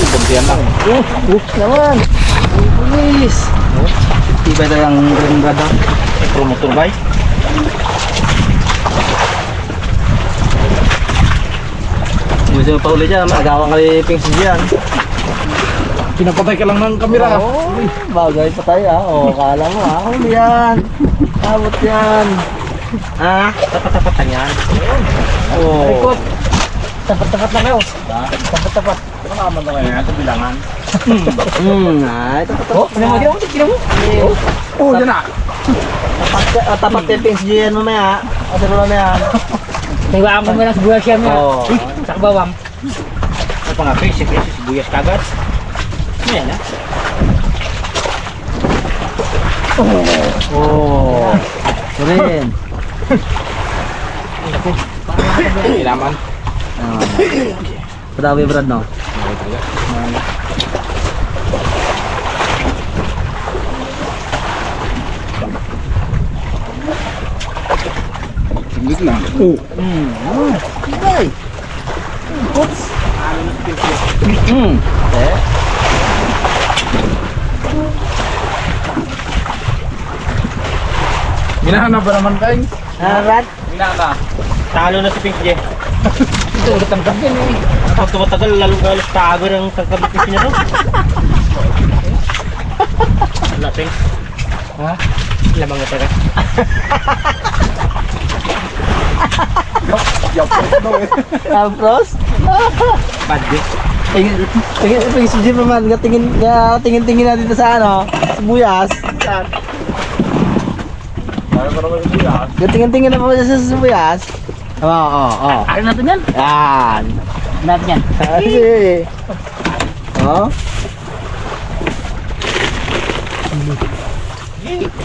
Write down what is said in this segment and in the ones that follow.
Gantian lang. Naman. Pulis. Tiba na lang ring brada. Promotor bay. Gusto mo pa uli dyan, magagawa ka ni Pings dyan. Pinapatay ka lang ng kamera. Oo, bagay pa tayo ah. O, kala mo ah. Huli yan. Abot yan. Ah, tapat-tapatan yan. Oo. Rekod. Tapat-tapat na kayo. Tapat-tapat. Ito naman na ngayon, ito bilangan. Ay, tapat-tapat. Oh, Kinamu. Oh, yan na. Tapat yung Pings dyan mamaya. Kasi mamaya. Tiwaan mo lang sa buwas yan mo. Oo. Sa bawang. Ano pa nga, Pings? Siyempre, sibuyas kagad. Yan na. Oh. Rin. Ilaman. Padawi Brad no? Tingit lang. Oh. Ay. Oops. Eh. Minahanap ba naman kayo? Brad. Minahana. Talo na si Pink J. Ito, ulit ang gabin eh. Kapag tumatagal, lalong tago ng kagkabit niya no? Wala, Pink. Ha? Lamang ito ka. Pros. Bad day. Tingin si Jim naman, tingin natin sa ano, sibuyas. Para pa naman si Kuya. Tingin na pa sa sibuyas. Oo. Akin natin yan. Yan. Natin yan. Ay. Oh.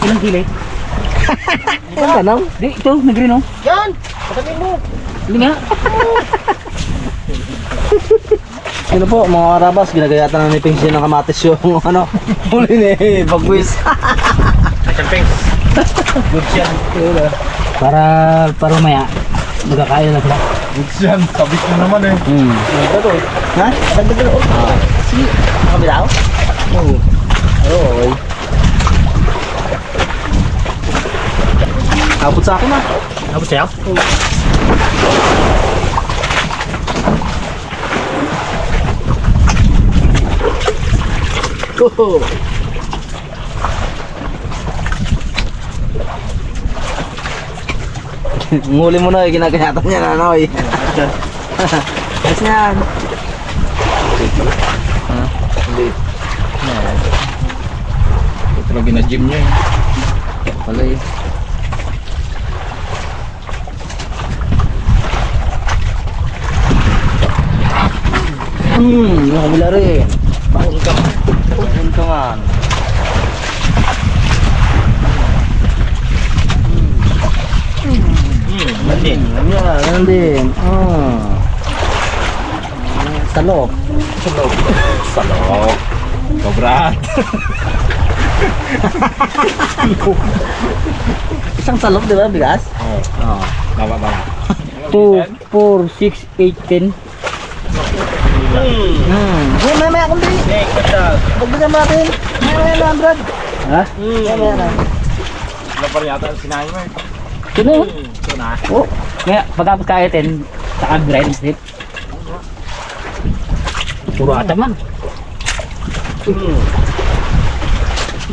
Ilang kilo? Ano tanong? Di, ito, nag-green oh. Yan! Patamin mo! Hindi nga. Sino po, mga karabas, ginagayatan na ni Pings ng kamatis yung ano, huli ni Bagwis. Ayan, Pink. Good yan. Para maya, magkakain na sila. Good yan. Sabit mo naman eh. Ha? Dagdag na. Sige, nakabilaw? Oo. Oy. Abot sa akin ah. Abot sa'yo? Oh. Nguli mo na, ginagayatan niya na, Noy. Ayos yan. Hindi. Ito lagi na gym niya eh. Wala eh. Yung kabila rin. Baon ka. Baon ka man. Hindi. Yan din. Salok. Salok. Sobrat. Isang salok, di ba, bigas? Oo. Oo. Tama. 2, 4, 6, 8, 10. Ngayon, maya kundi. Pagbagan natin. Maya 100. Ha? Maya na. Wala pa rin yata ang sinahin mo eh. Ito na oh. Ito na. Oh. Kaya pagkapos kaitin, saka grind strip. Puro ata man.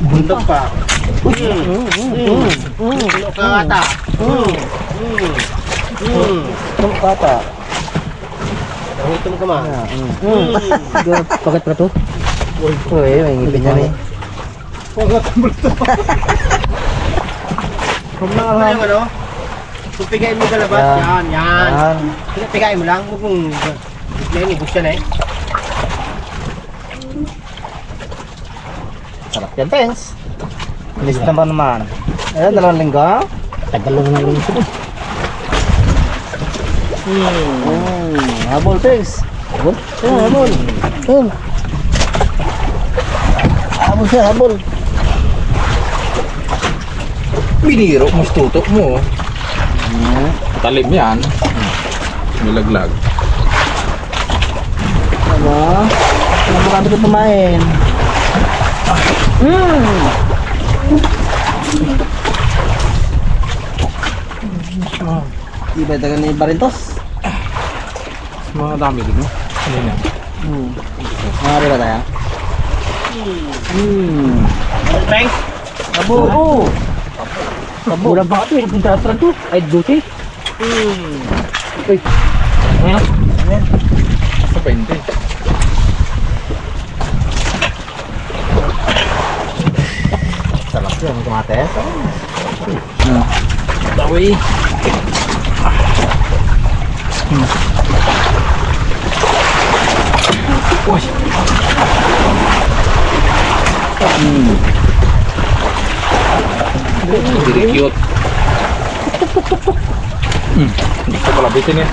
Bundok pa. Kakata. Ang kata. Nahutom ka man. Pakat pa to. Uy, may ngipin yan eh. Kung na nga ano, kung pigayin mo sa labas, yan. Yan. Pigayin mo lang, huwag mong ibus yan eh. Sarap yan, thanks. List na ba naman? Ayan, 2 linggo. Tagal lang ng linggo ko. Habol, thanks. Habol? Habol. Habol siya, habol. Biniro, mas tutok mo. Talim yan. Nilaglag. Ano? Marami ko kumain. Iba taga ni Barintos. Mga dami din, no? Ano yan? Mari ba tayo? Thanks. Abo. Oo. Abo. Bulan pa ito, pinagpunta to. Ay, duty. Uy. Ayan. Sa 20. Sarap yun, kamates. Dawi. Uy. Very cute. Gusto pala bitin eh.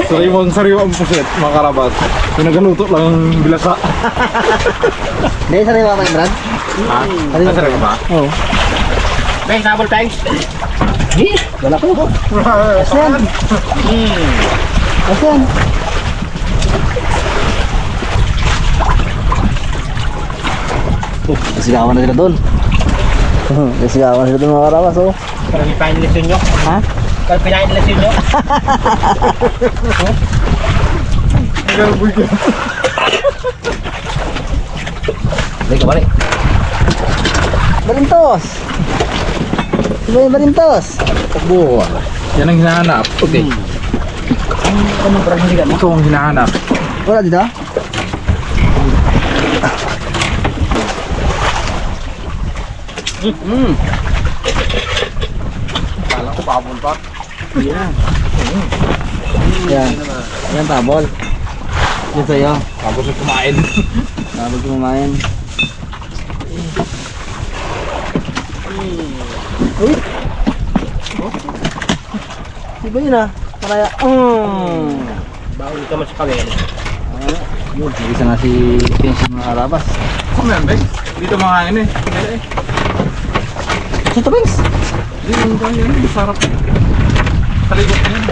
Sariwang pusit, mga karabas. Pinagaluto lang ang bilasa. Hindi, sariwa ka yung Brad? Ha? Sariwa ba? Oo. Thanks, double thanks. Wala ko. Asan? Asan? Nasigawan na sila doon. Nasigawan na sila doon mga karawas, oh. Parang pinain lesson nyo. Ha? Parang pinain lesson nyo. Balik, balik. Barintos! Diba yung Barintos? Takbo. Yan ang hinahanap. Okay. Anong parang hindi ka mo? Ito ang hinahanap. Wala dito? Kala ko pabol pa. Yan. Yan, tabol. Yan sa'yo. Tapos yung kumain. Tabol kumain. Uy! Diba yun ah? Maraya. Baon ka mas kawin. Yun, nag-isa na si Pinsi mga karabas. Ano yan, Beng? Dito makain eh. Sa Tubings! Hindi yung kaya yan. Sarap. Talikot na yan.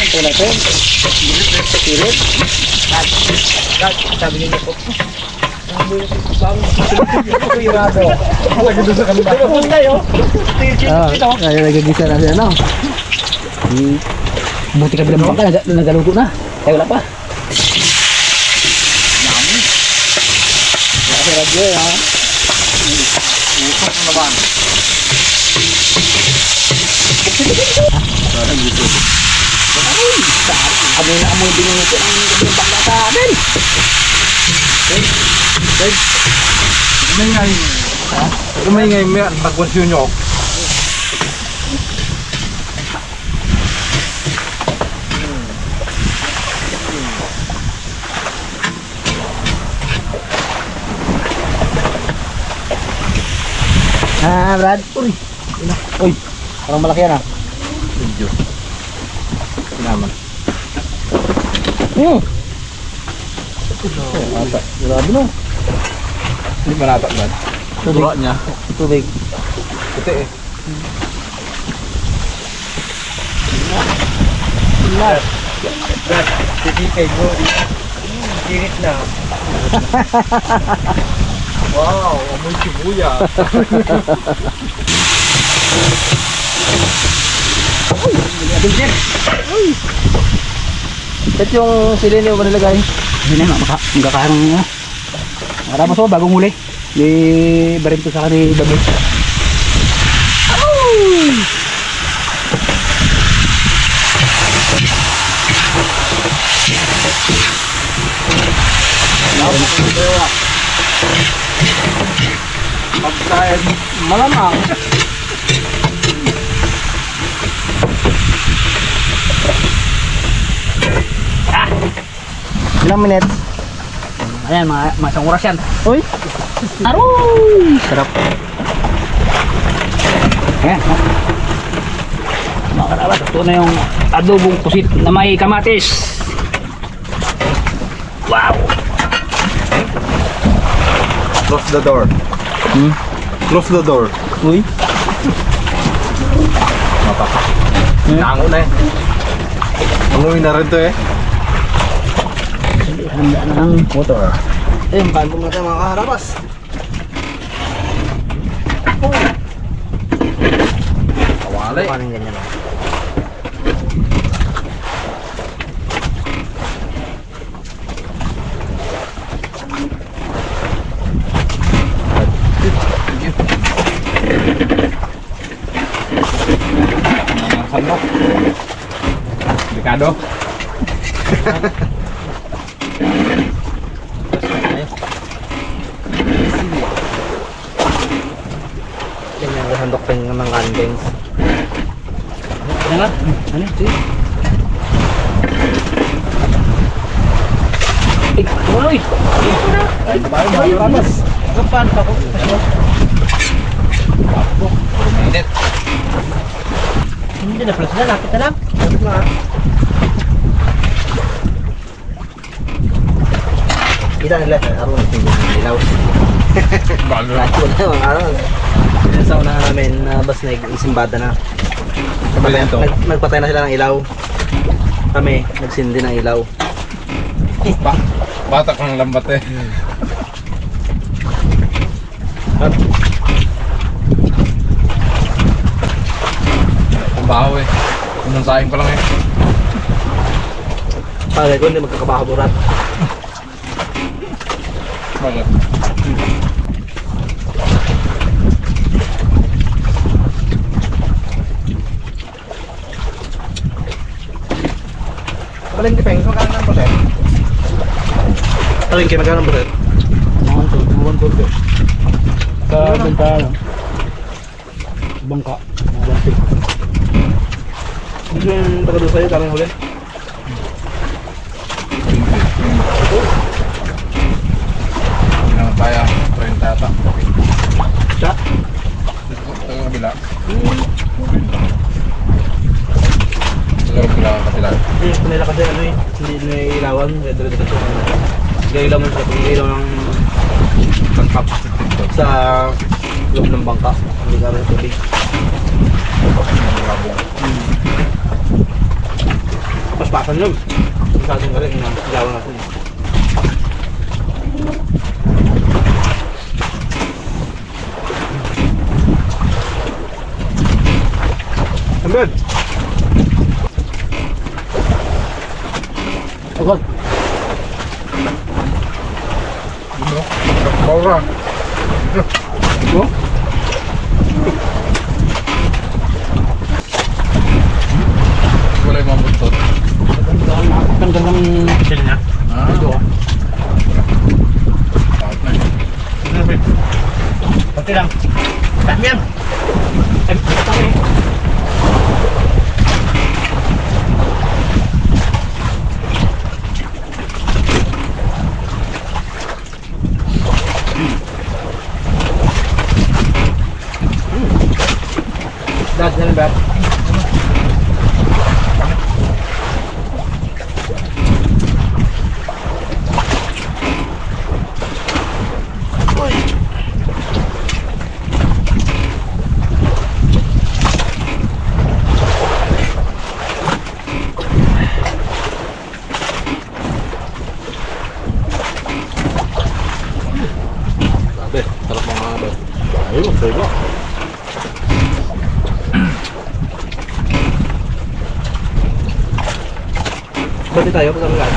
Ito natin. Sirit. Sabi niyo po. Lagi doon sa kanila. Kaya nagagisa na siya, no? Buti ka bilang bangka, nagaluto na. Ay, wala pa. Kasi radyo, ha? Usok naman. Amoy na amoy din yung bilang bangka sa amin. Umingay. Umingay mo yan. Nagkonsyon nyo. Ah, Brad. Uy, parang malaki yan, ah. Video. Naman. Ata, grabe, no? Hindi manata ba? Tubig niya. Tubig. Puti eh. Titikay mo. Sirit na. Wow, amoy sibuyas. Ito yung silin yung manilagay. Hindi na, magkakaroon nyo. Maramos ako, bagong huli. Di barin to sa kani Babi. Pagkain malamang. Ilang minutes? Ayan, mga isang oras yan. Uy! Aroy! Sarap. Ayan. Mga karabat, ito na yung adobong pusit na may kamatis. Wow! Close the door. Close the door. Uy. Nango na eh. Nanguwi na rin to eh. Handa na ang motor. Eh, makan po muna tayo mga kaharabas. Kawali. Paano yung ganyan? Sandok. Delikado. Ganyan yung handok pa ng kandings. Ano nga? Ano? Sige. Uy! Ay, bayo ramas. Kapan pa ko? Minute. Hindi na plus na, lapit na lang. Lapit na. Kita nila, araw na tingin ng ilaw. Lahat ko na yung araw. Sa unahan namin, bas na isimbada na. Kabalento. Nagpatay na sila ng ilaw. Kami, nagsindi ng ilaw. Batak ng lambat eh. Ang baho eh. Umunsahin ko lang eh. Pagay ko, hindi magkakabahaburat. Bakit? Palengke peng, magkano ng puset? Palengke, magkano ng puset? Buwan to. Sa benta ano? Bangka. Malantik. Hindi yung taga doon sa'yo, tarang huli. Hindi naman tayo. 30 ata. Siya? Taga kabila. Taga kabila ang kapila. Nila kasi ano eh, hindi nailawan, dire-diretso ano. Gailaw mo siya, pag-ilaw ng tangkap sa loob ng bangka. Hindi ka rin tubig. Paspasan yun. Paspasan ka rin, ilawan natin. Ambed! Agad. Baura. Oh? Wala yung mabuntot. Ganda ng Chill niya. Ah. ito. Bakit na eh. Pati lang. Dami yan! Ay, dami. Dad, yan ba? Sabi, sarap mga ba? Ayun, sabi ba? Bati tayo, pagkakalaan.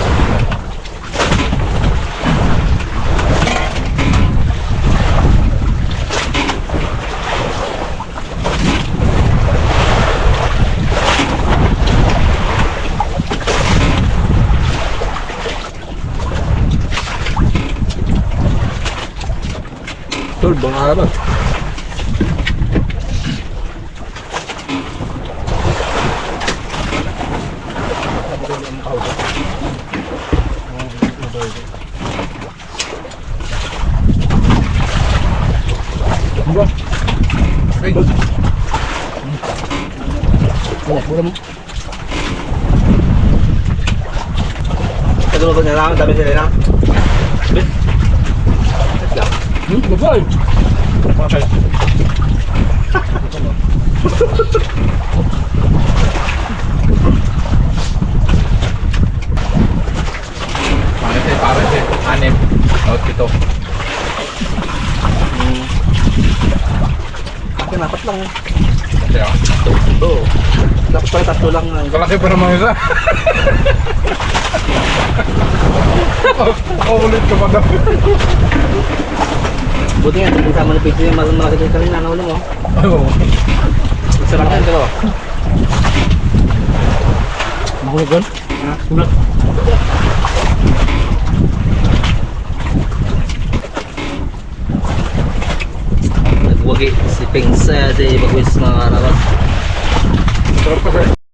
Tol, bang araw ba? Ay, Wala mo. Kadulog niya lang, dami sila lang. Gabay! Okay. Pares eh. Anim. Out ito. Akin, apat lang. Kasi ah. Oo. Dapat pala tatlo lang. Kalaki pa naman isa. Ulit ka pa daw. Buti nga, hindi kasama ni Pedro yung malaki din kanina. Ano mo? Oo. Isa lang yan, pero. Mahulog doon? Tulad. Nagwagi si Pings di Bagwis mga karawan. Sarap kasi.